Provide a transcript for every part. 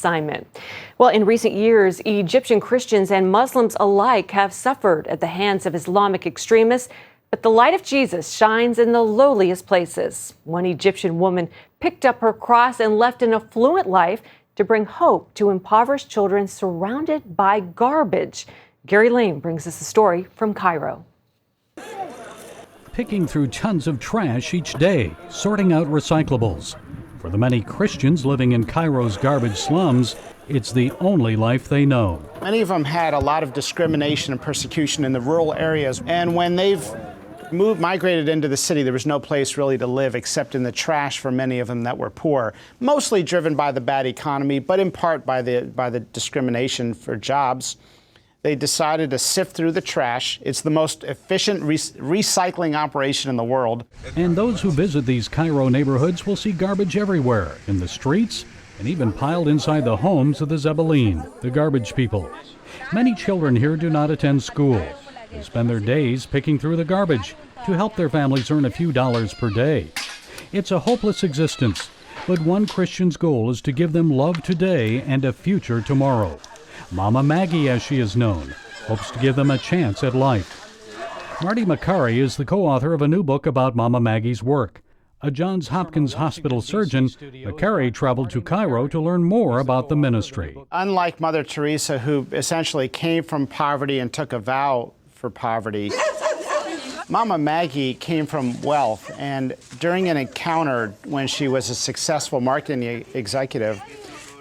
assignment. Well, in recent years, Egyptian Christians and Muslims alike have suffered at the hands of Islamic extremists. But the light of Jesus shines in the lowliest places. One Egyptian woman picked up her cross and left an affluent life to bring hope to impoverished children surrounded by garbage. Gary Lane brings us a story from Cairo. Picking through tons of trash each day, sorting out recyclables. For the many Christians living in Cairo's garbage slums, it's the only life they know. Many of them had a lot of discrimination and persecution in the rural areas, and when they've migrated into the city, there was no place really to live except in the trash for many of them that were poor, mostly driven by the bad economy, but in part by the discrimination for jobs. They decided to sift through the trash. It's the most efficient recycling operation in the world. And those who visit these Cairo neighborhoods will see garbage everywhere, in the streets, and even piled inside the homes of the Zebelin, the garbage people. Many children here do not attend school. They spend their days picking through the garbage to help their families earn a few dollars per day. It's a hopeless existence, but one Christian's goal is to give them love today and a future tomorrow. Mama Maggie, as she is known, hopes to give them a chance at life. Marty Makari is the co-author of a new book about Mama Maggie's work. A Johns Hopkins hospital surgeon, Makari traveled to Cairo to learn more about the ministry. Unlike Mother Teresa, who essentially came from poverty and took a vow for poverty, Mama Maggie came from wealth, and during an encounter when she was a successful marketing executive,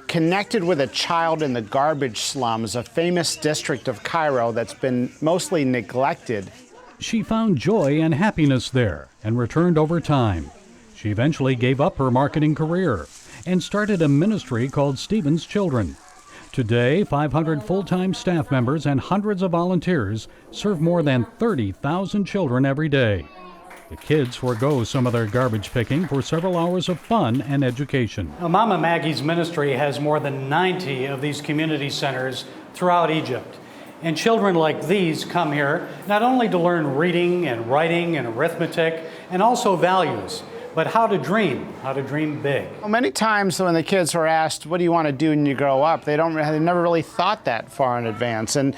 connected with a child in the garbage slums, a famous district of Cairo that's been mostly neglected. She found joy and happiness there and returned over time. She eventually gave up her marketing career and started a ministry called Stephen's Children. Today, 500 full-time staff members and hundreds of volunteers serve more than 30,000 children every day. The kids forego some of their garbage picking for several hours of fun and education. Now, Mama Maggie's ministry has more than 90 of these community centers throughout Egypt. And children like these come here not only to learn reading and writing and arithmetic and also values, but how to dream big. Well, many times when the kids are asked, what do you want to do when you grow up, they've never really thought that far in advance. And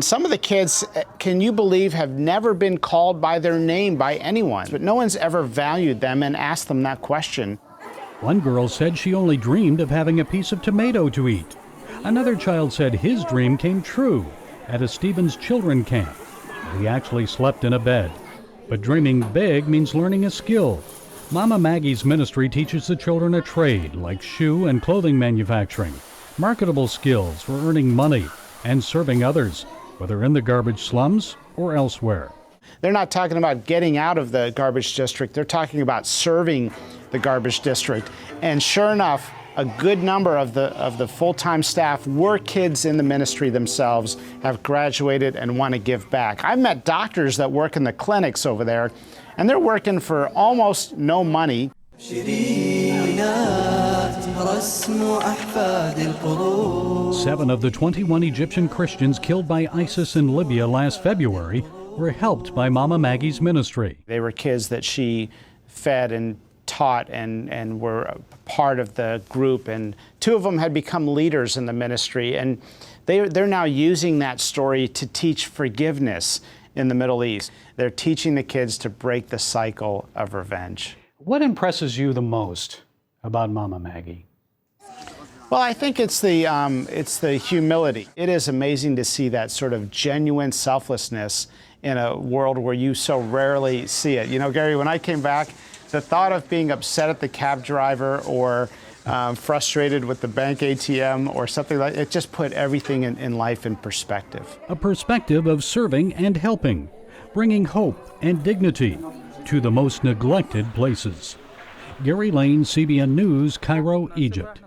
some of the kids, can you believe, have never been called by their name by anyone, but no one's ever valued them and asked them that question. One girl said she only dreamed of having a piece of tomato to eat. Another child said his dream came true at a Stephen's Children camp. He actually slept in a bed. But dreaming big means learning a skill. Mama Maggie's ministry teaches the children a trade like shoe and clothing manufacturing, marketable skills for earning money and serving others, whether in the garbage slums or elsewhere. They're not talking about getting out of the garbage district. They're talking about serving the garbage district. And sure enough, a good number of the full-time staff were kids in the ministry themselves, have graduated and want to give back. I've met doctors that work in the clinics over there, and they're working for almost no money. 7 of the 21 Egyptian Christians killed by ISIS in Libya last February were helped by Mama Maggie's ministry. They were kids that she fed and taught and were a part of the group, and 2 of them had become leaders in the ministry, and they're now using that story to teach forgiveness in the Middle East. They're teaching the kids to break the cycle of revenge. What impresses you the most about Mama Maggie? Well, I think it's the humility. It is amazing to see that sort of genuine selflessness in a world where you so rarely see it. You know, Gary, when I came back, the thought of being upset at the cab driver or frustrated with the bank ATM or something like it just put everything in life in perspective. A perspective of serving and helping, bringing hope and dignity to the most neglected places. Gary Lane, CBN News, Cairo, Egypt.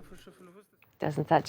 Doesn't that